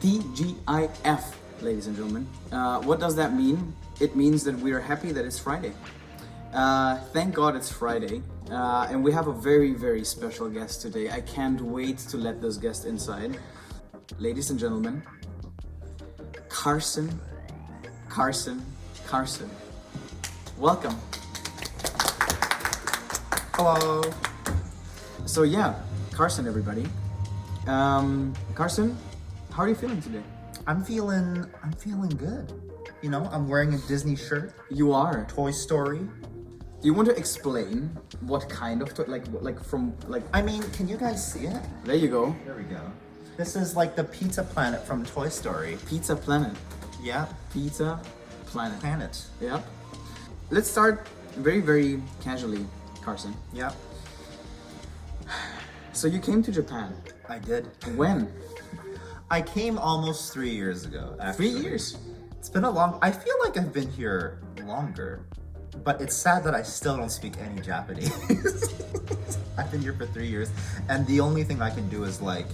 TGIF, ladies and gentlemen. What does that mean? It means that we are happy that it's Friday. Thank God it's Friday. And we have a very, very special guest today. I can't wait to let this guest inside. Ladies and gentlemen, Carson. Welcome. Hello. So yeah, Carson, everybody. Carson, how are you feeling today? I'm feeling good. You know, I'm wearing a Disney shirt. You are. Toy Story. Do you want to explain what kind of I mean, can you guys see it? There you go. There we go. This is like the Pizza Planet from Toy Story. Pizza Planet. Yeah. Pizza Planet. Planet. Yep. Let's start very, very casually, Carson. Yeah. So you came to Japan. I did. When? I came almost 3 years ago, actually. 3 years? It's been I feel like I've been here longer, but it's sad that I still don't speak any Japanese. I've been here for 3 years, and the only thing I can do is like,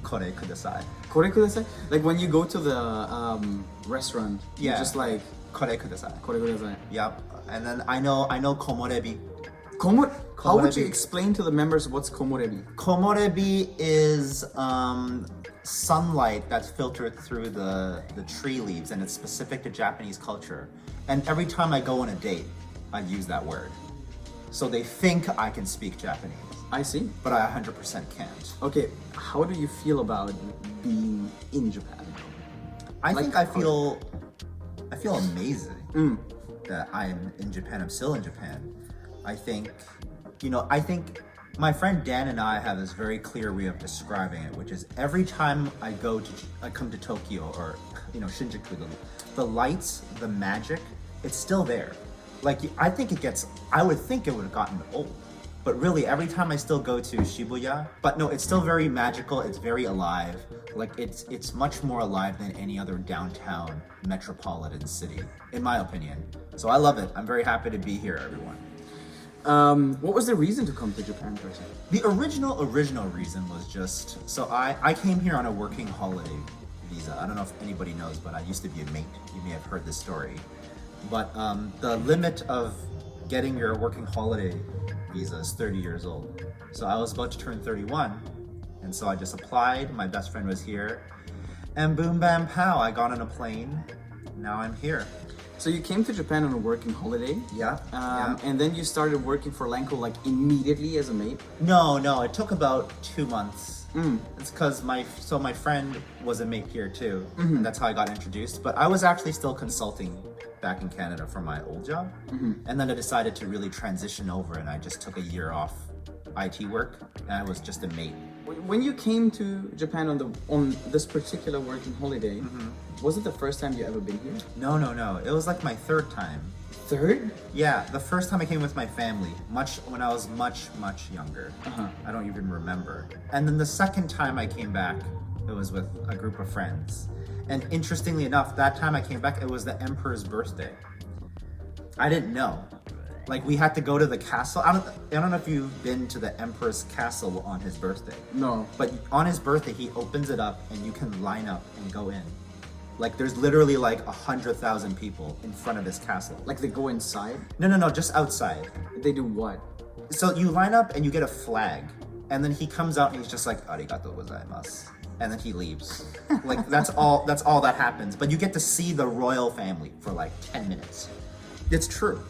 kore kudasai. Kore kudasai? Like when you go to the restaurant, Yeah. you just like, Kore kudasai. kore kudasai. Yep. And then I know komorebi. How would you Komorebi. explain to the members what's komorebi? Komorebi is sunlight that's filtered through the tree leaves, and it's specific to Japanese culture. And every time I go on a date, I use that word. So they think I can speak Japanese, I see. but I 100% can't. Okay, how do you feel about being in Japan? I Like, think I feel amazing that I'm in Japan. I'm still in Japan. I think my friend Dan and I have this very clear way of describing it, which is every time I come to Tokyo or Shinjuku, the lights, the magic, it's still there. Like I would think it would have gotten old, but really every time I still go to Shibuya, but no, it's still very magical. It's very alive. Like it's much more alive than any other downtown metropolitan city, in my opinion. So I love it. I'm very happy to be here, everyone. What was the reason to come to Japan, Carson? The original reason was just, so I came here on a working holiday visa. I don't know if anybody knows, but I used to be a mate. You may have heard this story. But the limit of getting your working holiday visa is 30 years old. So I was about to turn 31, and so I just applied. My best friend was here, and boom, bam, pow, I got on a plane. Now I'm here. So you came to Japan on a working holiday? Yeah. And then you started working for Lanko like immediately as a mate? No, it took about 2 months. It's because my friend was a mate here too, and that's how I got introduced. But I was actually still consulting back in Canada for my old job, and then I decided to really transition over, and I just took a year off IT work, and I was just a mate. When you came to Japan on this particular working holiday, was it the first time you ever been here? No. It was like my third time. Third? Yeah, the first time I came with my family, when I was much younger. I don't even remember. And then the second time I came back, it was with a group of friends. And interestingly enough, that time I came back, it was the emperor's birthday. I didn't know. Like we had to go to the castle. I don't know if you've been to the emperor's castle on his birthday. No. But on his birthday, he opens it up and you can line up and go in. Like there's literally like 100,000 people in front of his castle. Like they go inside? No, just outside. They do what? So you line up and you get a flag, and then he comes out and he's just like arigatou gozaimasu, and then he leaves. Like that's all that happens. But you get to see the royal family for like 10 minutes. It's true.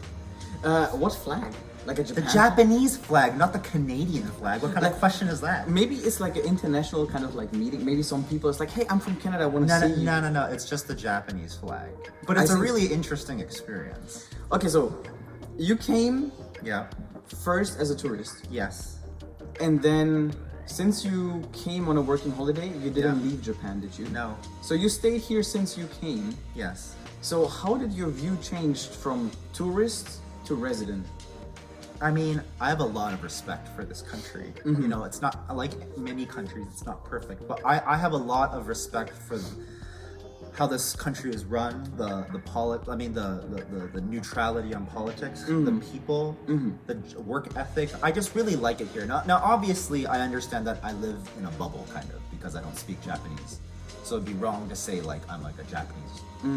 What flag? Like a Japan? The Japanese flag, not the Canadian flag. What kind of question is that? Maybe it's like an international kind of like meeting. Maybe some people, it's like, hey, I'm from Canada, I want to see you. No. It's just the Japanese flag. But it's a really interesting experience. Okay, so you came Yeah. first as a tourist. Yes. And then since you came on a working holiday, you didn't Yeah. leave Japan, did you? No. So you stayed here since you came. Yes. So how did your view change from tourist to resident? I mean, I have a lot of respect for this country. You know, it's not like many countries, it's not perfect, but I have a lot of respect for how this country is run, the neutrality on politics, the people, the work ethic. I just really like it here. Now, obviously, I understand that I live in a bubble, kind of, because I don't speak Japanese. So it'd be wrong to say like I'm like a Japanese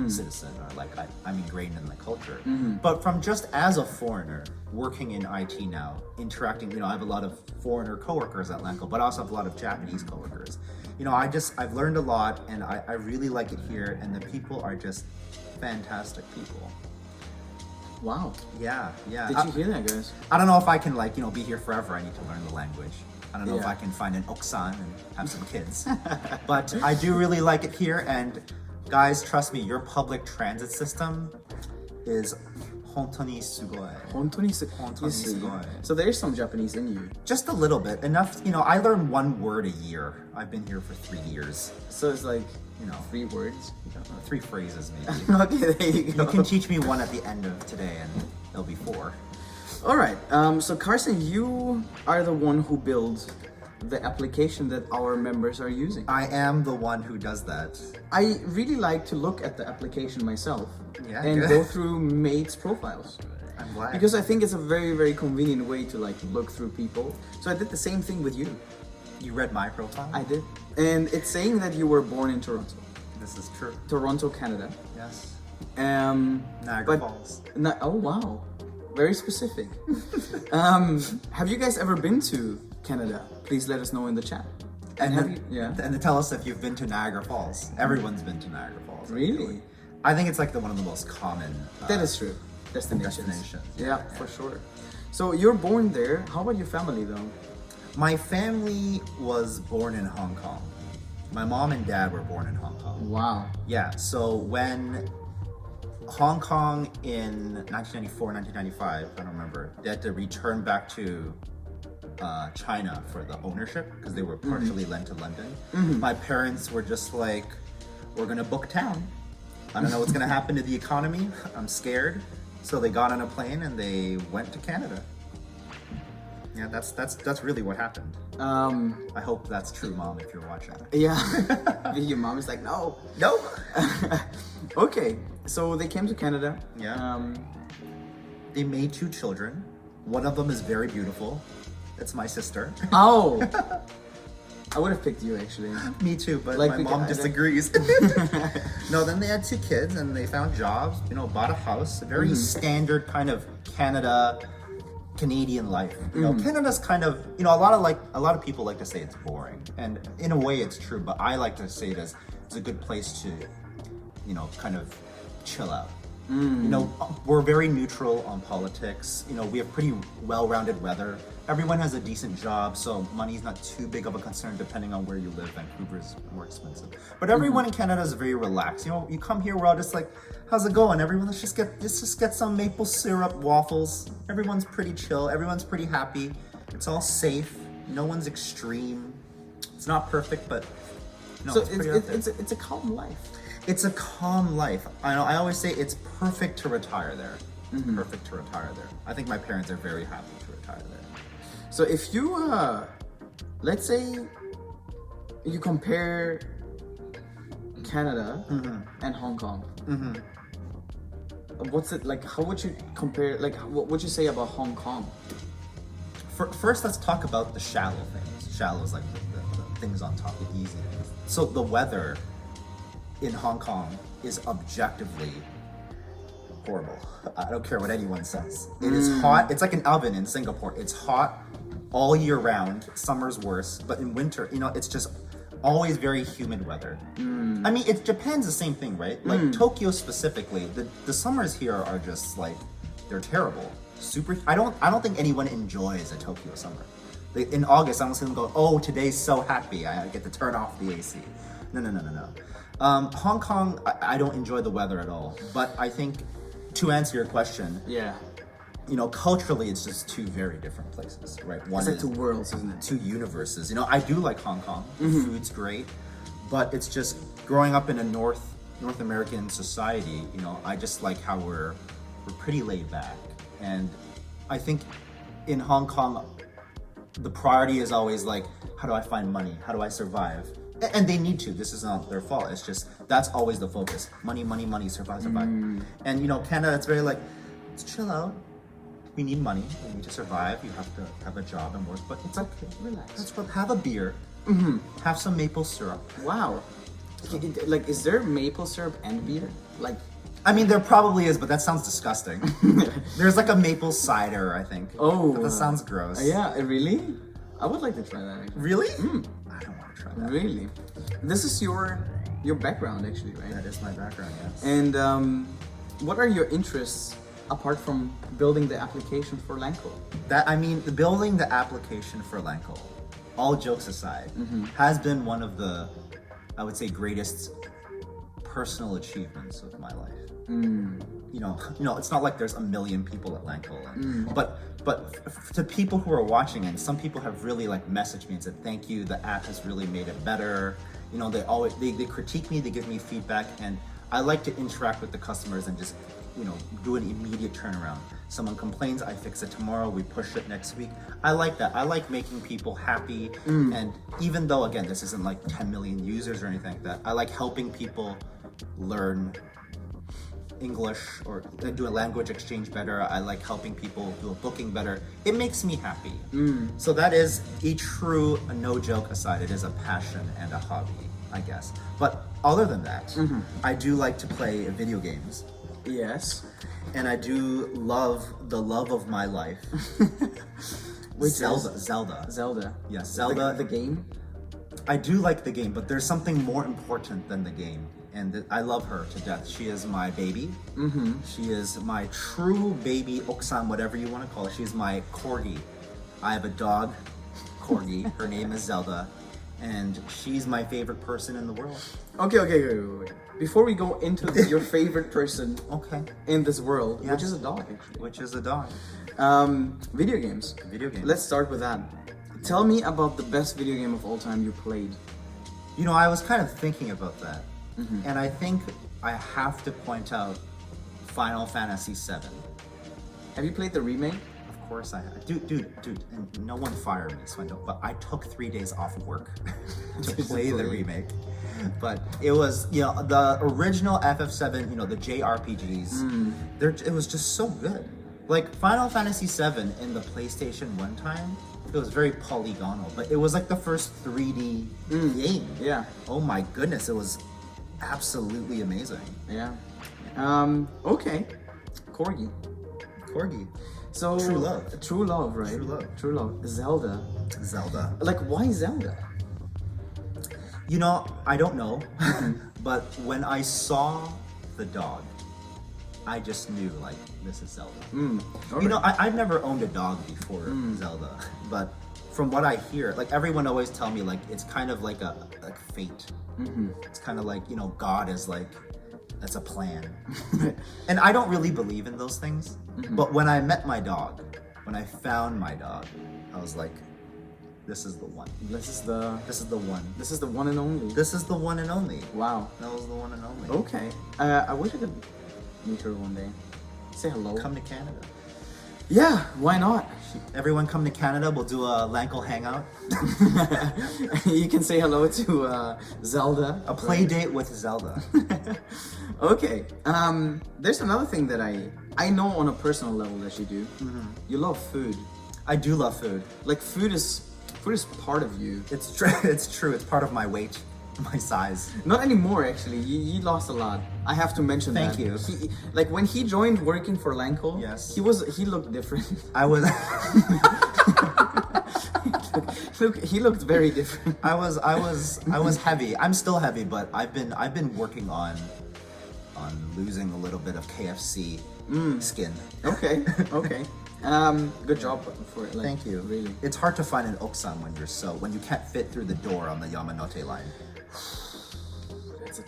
citizen or like I'm ingrained in the culture. But from just as a foreigner working in IT now, interacting, I have a lot of foreigner coworkers at Lanco, but I also have a lot of Japanese coworkers. I've learned a lot, and I really like it here, and the people are just fantastic people. Wow. Yeah. Did you hear that, guys? I don't know if I can be here forever. I need to learn the language. I don't know if Yeah. I can find an oksan and have some kids. But I do really like it here, and guys, trust me, your public transit system is 本当にすごい. 本当にすごい. So there's some Japanese in you. Just a little bit. Enough, I learn one word a year. I've been here for 3 years. So it's like, 3 words? 3 phrases maybe. Okay, there you go. You can teach me one at the end of today and it'll be 4. All right. So Carson, you are the one who builds the application that our members are using. I am the one who does that. I really like to look at the application myself and good. go through mates' profiles. I'm glad. Because I think it's a very, very convenient way to look through people. So I did the same thing with you. You read my profile? I did. And it's saying that you were born in Toronto. This is true. Toronto, Canada. Yes. but- Niagara Falls. Oh, wow. Very specific. Have you guys ever been to Canada? Please let us know in the chat. And have you? Yeah. And tell us if you've been to Niagara Falls. Everyone's been to Niagara Falls. Really? I think it's one of the most common That is true. Destinations. destinations. Yeah, for sure. So you're born there. How about your family though? My family was born in Hong Kong. My mom and dad were born in Hong Kong. Wow. Yeah, so when Hong Kong in 1994, 1995, I don't remember, they had to return back to China for the ownership because they were partially lent to London. My parents were just like, we're gonna book town. I don't know what's gonna happen to the economy. I'm scared. So they got on a plane and they went to Canada. Yeah, that's really what happened. I hope that's true, Mom, if you're watching. Yeah. Your mom is like, no. No. Okay. So they came to Canada. Yeah. They made 2 children. One of them is very beautiful. It's my sister. Oh. I would have picked you actually. Me too, but Like my we mom got- disagrees. No, then they had 2 kids and they found jobs, bought a house, a very standard kind of Canadian life. Canada's kind of, a lot of people like to say it's boring. And in a way it's true, but I like to say it as it's a good place to, kind of chill out. We're very neutral on politics. We have pretty well-rounded weather. Everyone has a decent job, so money's not too big of a concern depending on where you live. Vancouver's more expensive. But everyone in Canada is very relaxed. You come here, we're all just like, how's it going? Everyone, let's just get some maple syrup waffles. Everyone's pretty chill. Everyone's pretty happy. It's all safe. No one's extreme. It's not perfect, but So it's pretty out there. it's a calm life. It's a calm life. I always say it's perfect to retire there. Perfect to retire there. I think my parents are very happy to retire there. So if you, let's say you compare Canada and Hong Kong, what's it like? How would you compare? What would you say about Hong Kong? First, let's talk about the shallow things. Shallow is like the things on top, the easy things. So the weather in Hong Kong is objectively horrible. I don't care what anyone says. It is hot. It's like an oven in Singapore. It's hot all year round. Summer's worse, but in winter, it's just always very humid weather. I mean, Japan's the same thing, right? Like Tokyo specifically, the summers here are just like, they're terrible. Super. I don't think anyone enjoys a Tokyo summer. In August, I don't see them go, oh, today's so happy. I get to turn off the AC. No. Hong Kong, I don't enjoy the weather at all. But I think, to answer your question, Yeah. Culturally, it's just 2 very different places, right? One It's like is 2 worlds, isn't it? 2 universes. I do like Hong Kong. The food's great, but it's just growing up in a North American society. I just like how we're pretty laid back, and I think in Hong Kong, the priority is always like, how do I find money? How do I survive? And they need to. This is not their fault. It's just that's always the focus. Money, survive. And Canada, it's very like, let's chill out. We need money. We need to survive. You have to have a job and work, but it's okay. Relax. Have a beer. Have some maple syrup. Wow. Like, is there maple syrup and beer? Like, I mean, there probably is, but that sounds disgusting. There's like a maple cider, I think. Oh. But that sounds gross. Yeah, really? I would like to try that, actually. Really? I don't want to try that. Really? This is your background, actually, right? That is my background, yes. And what are your interests apart from building the application for Lanko? Building the application for Lanko, all jokes aside, has been one of the, I would say, greatest personal achievements of my life. You know, it's not like there's a million people at Lanko, but to people who are watching, and some people have really like messaged me and said, thank you, the app has really made it better. You know, they critique me, they give me feedback, and I like to interact with the customers and just, you know, do an immediate turnaround. Someone complains, I fix it tomorrow, we push it next week. I like that. I like making people happy, and even though, again, this isn't like 10 million users or anything like that, I like helping people learn English or do a language exchange better. I like helping people do a booking better. It makes me happy. So that is a true, no joke aside, it is a passion and a hobby, I guess. But other than that, I do like to play video games. Yes. And I do love the love of my life. Which Zelda. is? Zelda. Zelda. Yes, Zelda. The game? I do like the game, but there's something more important than the game. And I love her to death. She is my baby. She is my true baby, Oksan, whatever you want to call her. She's my corgi. I have a dog, corgi. Her name is Zelda. And she's my favorite person in the world. Okay. Wait. Before we go into your favorite person in this world, Yes. which is a dog, actually. Which is a dog. Video games. Video games. Let's start with that. Tell me about the best video game of all time you played. You know, I was kind of thinking about that. And I think I have to point out Final Fantasy VII. Have you played the remake? Of course I have. Dude, and no one fired me, so I don't, but I took 3 days off of work to play the remake. But it was, you know, the original FF7, you know, the JRPGs, it was just so good. Like Final Fantasy VII in the PlayStation 1 time, it was very polygonal, but it was like the first 3D game. Yeah. Oh my goodness, it was absolutely amazing. Yeah. Okay. Corgi. So True love. True love, right? True love. Zelda. Like, why Zelda? You know, I don't know, but when I saw the dog, I just knew, like, this is Zelda. You know, I've never owned a dog before Zelda, but from what I hear, like, everyone always tell me, like, it's kind of like like fate. It's kind of like, you know, God is like, that's a plan. And I don't really believe in those things, but when I met my dog, when I found my dog, I was like, this is the one. This is the one. This is the one and only. This is the one and only. Wow. That was the one and only. Okay. I wish I could meet her one day. Say hello. Come to Canada. Yeah, why not? Everyone come to Canada, we'll do a Lanko hangout. You can say hello to Zelda. A play date with Zelda. Okay. There's another thing that I know on a personal level that you do. You love food. I do love food. Like food is part of you. It's true. It's true. It's part of my weight, my size. Not anymore, actually. You lost a lot. I have to mention that. Thank you. Like when he joined working for Lanko, yes, he looked different. I was. He looked very different. I was heavy. I'm still heavy, but I've been working on losing a little bit of KFC skin. Okay. Good job for it. Like, thank you. Really. It's hard to find an Oksan when you can't fit through the door on the Yamanote line. That's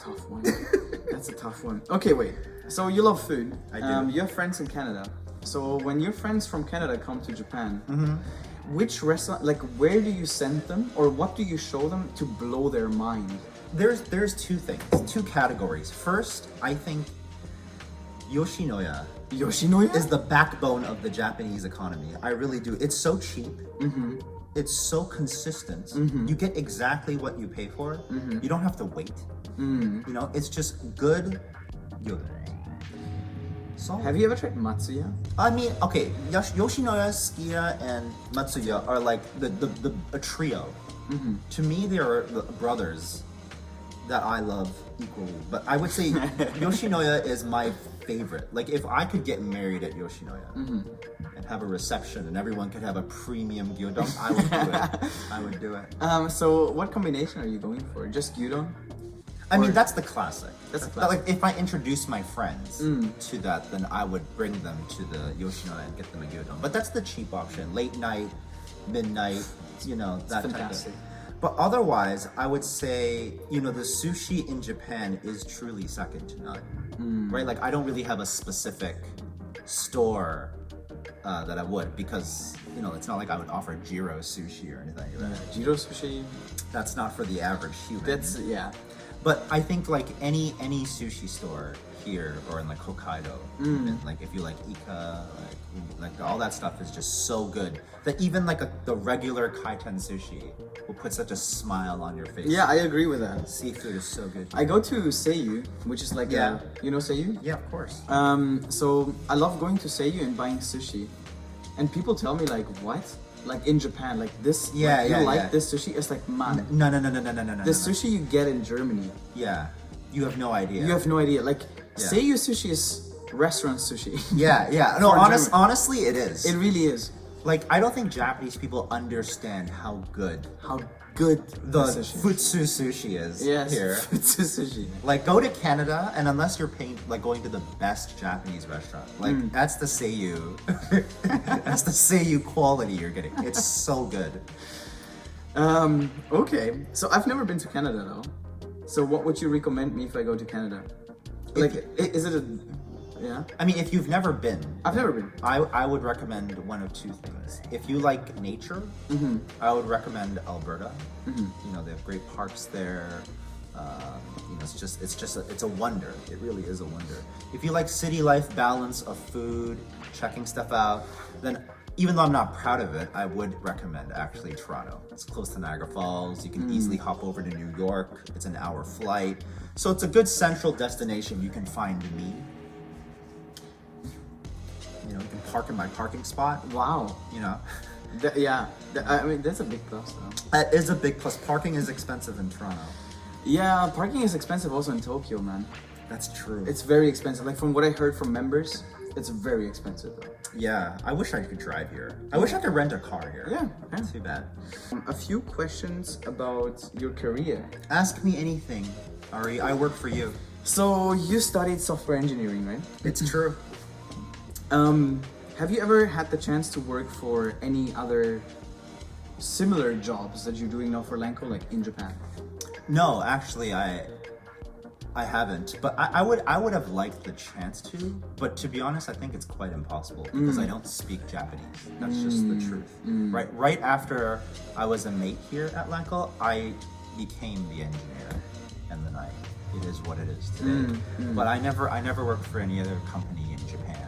a tough one. Okay, wait. So you love food. I do. You have friends in Canada. So when your friends from Canada come to Japan, which restaurant, like where do you send them, or what do you show them to blow their mind? There's two things, two categories. First, I think Yoshinoya is the backbone of the Japanese economy. I really do. It's so cheap. It's so consistent. You get exactly what you pay for. You don't have to wait. You know, it's just good yogurt. So, have you ever tried Matsuya? I mean, okay, Yoshinoya, Sukiya, and Matsuya are like a trio. To me, they are the brothers. that I love equally, but I would say Yoshinoya is my favorite. Like if I could get married at Yoshinoya and have a reception and everyone could have a premium gyudon, I would do it. I would do it. So what combination are you going for? Just gyudon? I mean, that's the classic. That's the But, classic. like if I introduce my friends to that, then I would bring them to the Yoshinoya and get them a gyudon. But that's the cheap option. Late night, midnight, that fantastic. type of. But otherwise, I would say, the sushi in Japan is truly second to none, right? Like, I don't really have a specific store that I would, because, it's not like I would offer Jiro sushi or anything like that. Jiro sushi? That's not for the average human. Yeah. But I think like any sushi store here or in like Hokkaido, even, like if you like Ika, like all that stuff is just so good that even like the regular kaiten sushi will put such a smile on your face. Yeah, I agree with that. Seafood is so good. I go to Seiyu, which is like Yeah. you know Seiyu? Yeah, of course. So I love going to Seiyu and buying sushi, and people tell me like, what? Like in Japan, like this? Yeah, like, yeah, you like yeah. this sushi? It's like, man, No. the sushi you get in Germany, Yeah, you have no idea. you have no idea. Like Yeah. Seiyu sushi is restaurant sushi. Yeah. No, For Germany. honestly, it is. It really is. Like I don't think Japanese people understand how good How good the sushi. futsu sushi is Yes, here. futsu sushi. Like go to Canada, and unless you're paying, like going to the best Japanese restaurant, like that's the Seiyu, that's the Seiyu quality you're getting. It's so good. Okay. So I've never been to Canada though. So what would you recommend me if I go to Canada? Like, is it a? Yeah. I mean, if you've never been, I've never been. I would recommend one of two things. If you like nature, I would recommend Alberta. They have great parks there. It's a wonder. It really is a wonder. If you like city life balance of food, checking stuff out, then even though I'm not proud of it, I would recommend actually Toronto. It's close to Niagara Falls. You can easily hop over to New York. It's an hour flight. So it's a good central destination. You can find me. You can park in my parking spot. Wow. I mean, that's a big plus though. That is a big plus. Parking is expensive in Toronto. Yeah, parking is expensive also in Tokyo, man. That's true. It's very expensive. Like from what I heard from members, it's very expensive though. Yeah, I wish I could drive here. I wish I could rent a car here. Yeah. Too bad. A few questions about your career. Ask me anything, Ari. I work for you. So you studied software engineering, right? It's true. Have you ever had the chance to work for any other similar jobs that you're doing now for Lanko, like in Japan? No, actually, I haven't. But I would have liked the chance to. But to be honest, I think it's quite impossible because I don't speak Japanese. That's just the truth. Right after I was a mate here at Lanko, I became the engineer, and then it is what it is today. But I never worked for any other company in Japan.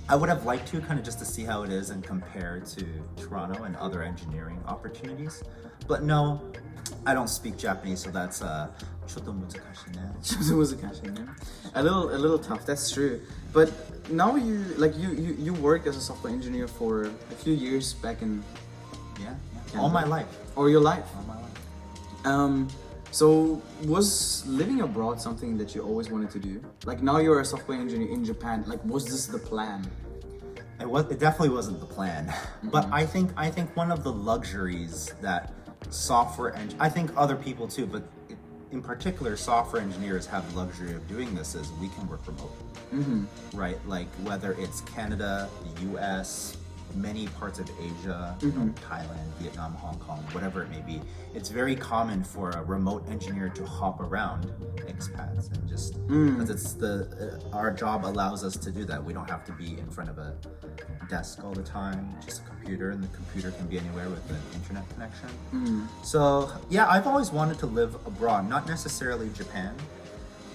I would have liked to, kind of just to see how it is and compare to Toronto and other engineering opportunities. But no, I don't speak Japanese, so that's ちょっと難しいね. A little tough, that's true. But now you work as a software engineer for a few years back in Yeah. All my life. or your life. All my life. So was living abroad something that you always wanted to do? Like now you're a software engineer in Japan. Like was this the plan? It definitely wasn't the plan. But I think one of the luxuries that I think other people too, but in particular software engineers have the luxury of doing this is we can work remotely. Right? Like whether it's Canada, the US, many parts of Asia, Thailand, Vietnam, Hong Kong, whatever it may be, it's very common for a remote engineer to hop around expats and just because our job allows us to do that. We don't have to be in front of a desk all the time, just a computer, and the computer can be anywhere with an internet connection. So yeah, I've always wanted to live abroad, not necessarily Japan,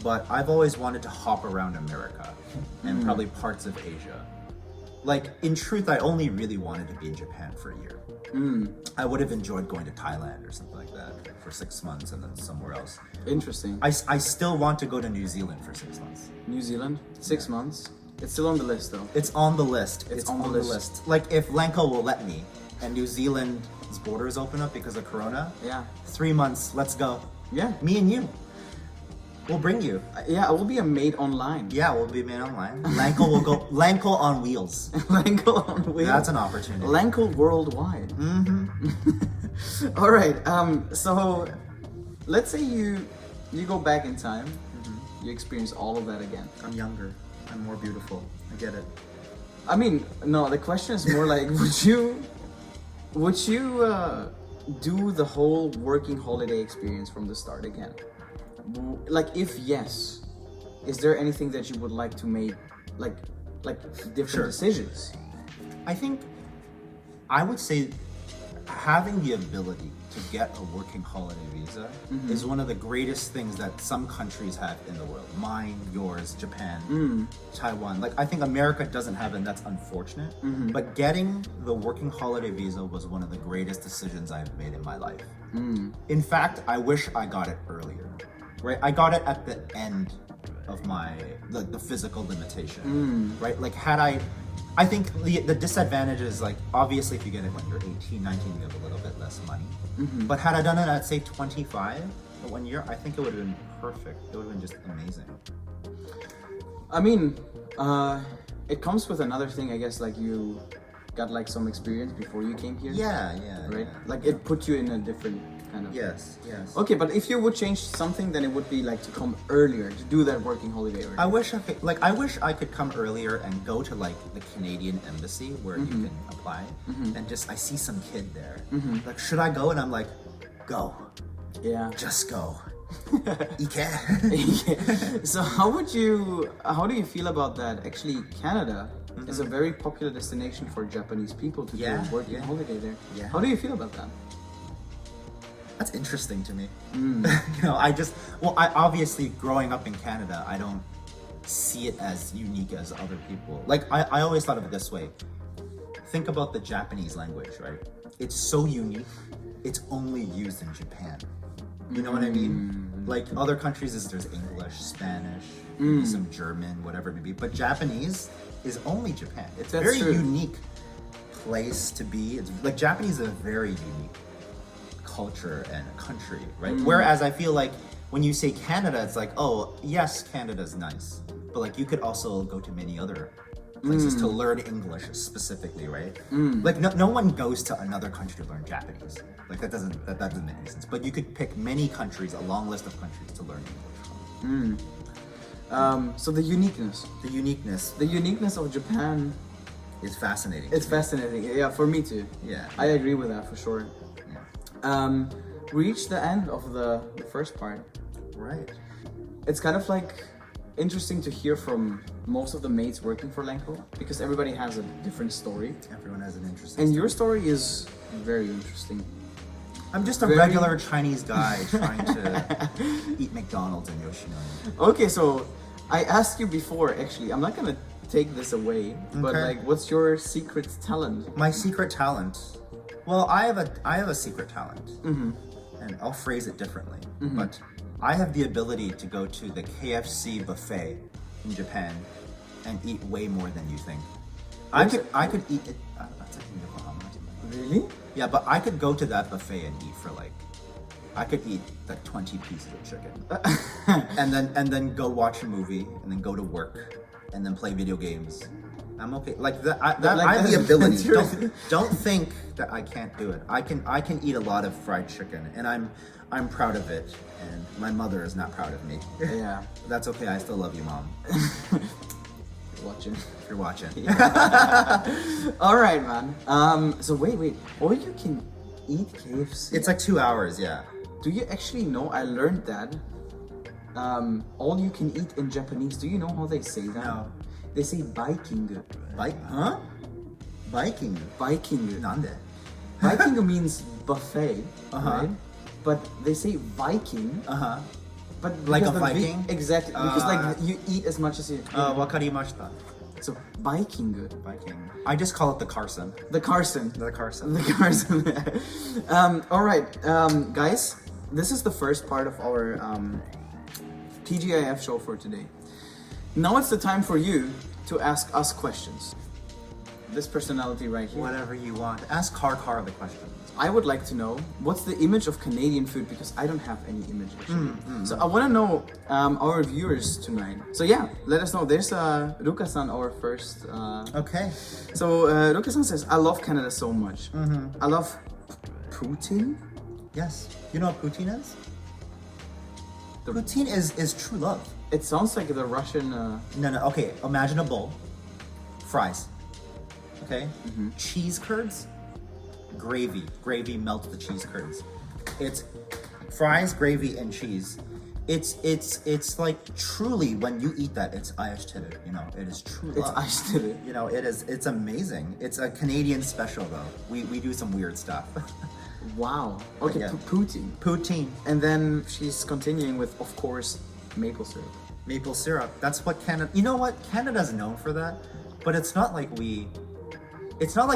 but I've always wanted to hop around America and probably parts of Asia. Like, in truth, I only really wanted to be in Japan for a year. I would have enjoyed going to Thailand or something like that for 6 months and then somewhere else. Interesting. I still want to go to New Zealand for 6 months. New Zealand, 6 months. It's still on the list though. It's on the list. It's on the list. Like, if Lanko will let me and New Zealand's borders open up because of Corona, 3 months, let's go. Yeah. Me and you. We'll bring you. Yeah, I will be a maid online. Yeah, we'll be made online. Lankel will go. Lankel on wheels. Lankel on wheels. That's an opportunity. Lankel worldwide. Mm-hmm. All right. So let's say you go back in time. Mm-hmm. You experience all of that again. I'm younger. I'm more beautiful. I get it. I mean, no. The question is more like, would you do the whole working holiday experience from the start again? Like, if yes, is there anything that you would like to make, like different decisions? I think I would say having the ability to get a working holiday visa is one of the greatest things that some countries have in the world. Mine, yours, Japan, Taiwan. Like, I think America doesn't have it, and that's unfortunate. But getting the working holiday visa was one of the greatest decisions I've made in my life. In fact, I wish I got it earlier. Right? I got it at the end of my the physical limitation. Right? Like, I think the disadvantage is, like, obviously if you get it when you're 18, 19, you have a little bit less money. But had I done it at, say, 25 or 1 year, I think it would have been perfect. It would have been just amazing. I mean, it comes with another thing, I guess, like you got like some experience before you came here. Yeah. Right? Like, it put you in a different kind of... Yes. Okay, but if you would change something, then it would be like to come earlier, to do that working holiday earlier. I wish I could come earlier and go to, like, the Canadian embassy where you can apply, and just I see some kid there. Like, should I go? And I'm like, go. Yeah. Just go. You can. So how do you feel about that? Actually, Canada is a very popular destination for Japanese people to do a working holiday there. Yeah. How do you feel about that? That's interesting to me. You know, I obviously, growing up in Canada, I don't see it as unique as other people. Like, I always thought of it this way. Think about the Japanese language, right? It's so unique. It's only used in Japan. You know what I mean? Like, other countries there's English, Spanish, maybe some German, whatever it may be. But Japanese is only Japan. It's a very unique place to be. It's like, Japanese is a very unique culture and a country, right? Whereas I feel like when you say Canada, it's like, oh, yes, Canada's nice, but like, you could also go to many other places to learn English specifically, right? Like, no one goes to another country to learn Japanese. Like, that doesn't make any sense. But you could pick many countries, a long list of countries to learn English. So the uniqueness of Japan is fascinating. It's fascinating. Yeah, for me too. Yeah, I agree with that for sure. We reached the end of the first part. Right. It's kind of like interesting to hear from most of the mates working for Lanko, because everybody has a different story. Everyone has an interesting story. Your story is very interesting. I'm just a regular Chinese guy trying to eat McDonald's in Yoshinoya. Okay, so I asked you before, actually, I'm not gonna take this away, but like, what's your secret talent? My secret talent? Well, I have a secret talent, and I'll phrase it differently. But I have the ability to go to the KFC buffet in Japan and eat way more than you think. I could eat it. Really? Yeah, but I could go to that buffet and eat for like, I could eat like 20 pieces of chicken, and then go watch a movie, and then go to work, and then play video games. I'm okay. Like that. I have the ability. Don't think that I can't do it. I can eat a lot of fried chicken, and I'm proud of it. And my mother is not proud of me. Yeah. That's okay. I still love you, Mom. Watching. If you're watching. All right, man. So wait. All you can eat KFC? It's like 2 hours. Yeah. Do you actually know? I learned that. All you can eat in Japanese. Do you know how they say that? No. They say Viking. Huh? Viking? Nande? Viking means buffet, Uh-huh. right? But they say Viking. Uh-huh. But Like a because Viking? Exactly. Because like you eat as much as you. Wakarimashita. So Viking. I just call it the Carson. The Carson. The Carson. The Carson. All right, guys. This is the first part of our TGIF show for today. Now it's the time for you to ask us questions. This personality right here. Whatever you want. Ask Car the questions. I would like to know what's the image of Canadian food, because I don't have any image actually. So I want to know our viewers tonight. So yeah, let us know. There's Ruka-san, our first. Okay. So Ruka-san says, I love Canada so much. I love poutine. Yes. You know what poutine is? Poutine is true love. It sounds like the Russian. No. Okay. Imagine a bowl. Fries. Okay. Cheese curds. Gravy melts the cheese curds. It's fries, gravy, and cheese. It's like truly when you eat that, it's ayashtere, you know, it is true love. It's ayashtere. You know, it's amazing. It's a Canadian special though. We do some weird stuff. Wow. Okay, Yeah. Poutine. And then she's continuing with, of course, maple syrup. Maple syrup. That's what Canada. You know what? Canada's known for that, but it's not like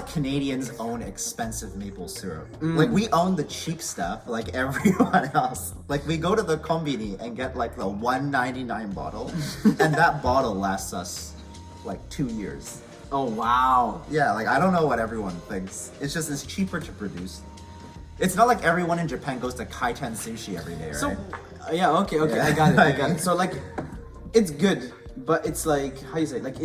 Canadians own expensive maple syrup. Like we own the cheap stuff, like everyone else. Like we go to the kombini and get like the $1.99 bottle, and that bottle lasts us like 2 years. Oh wow. Yeah, like I don't know what everyone thinks. It's just it's cheaper to produce. It's not like everyone in Japan goes to Kaiten sushi every day, right? So yeah, okay, Yeah. I got it. So like, it's good, but it's like, how you say it? Like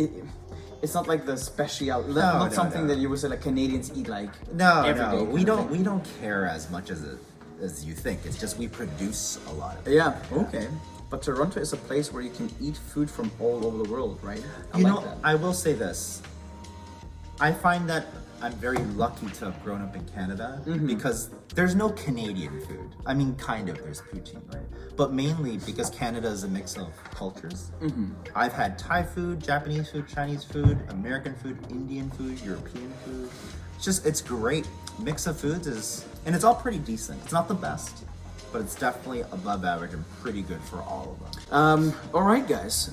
it's not like the special, not something that you would say like Canadians eat like every day. We don't care as much as you think. It's just we produce a lot of it. Yeah, okay. But Toronto is a place where you can eat food from all over the world, right? You know, I will say this. I find that I'm very lucky to have grown up in Canada because there's no Canadian food. I mean, kind of, there's poutine, right? But mainly because Canada is a mix of cultures. I've had Thai food, Japanese food, Chinese food, American food, Indian food, European food. It's great. Mix of foods and it's all pretty decent. It's not the best, but it's definitely above average and pretty good for all of them. All right, guys.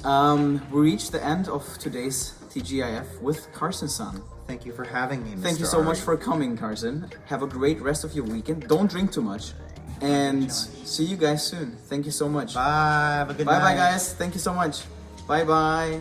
We reached the end of today's TGIF with Carson-san. Thank you for having me, Mr. Thank you so much Ari. for coming, Carson. Have a great rest of your weekend. Don't drink too much. And see you guys soon. Thank you so much. Bye. Have a good night. Bye, guys. Thank you so much. Bye, bye.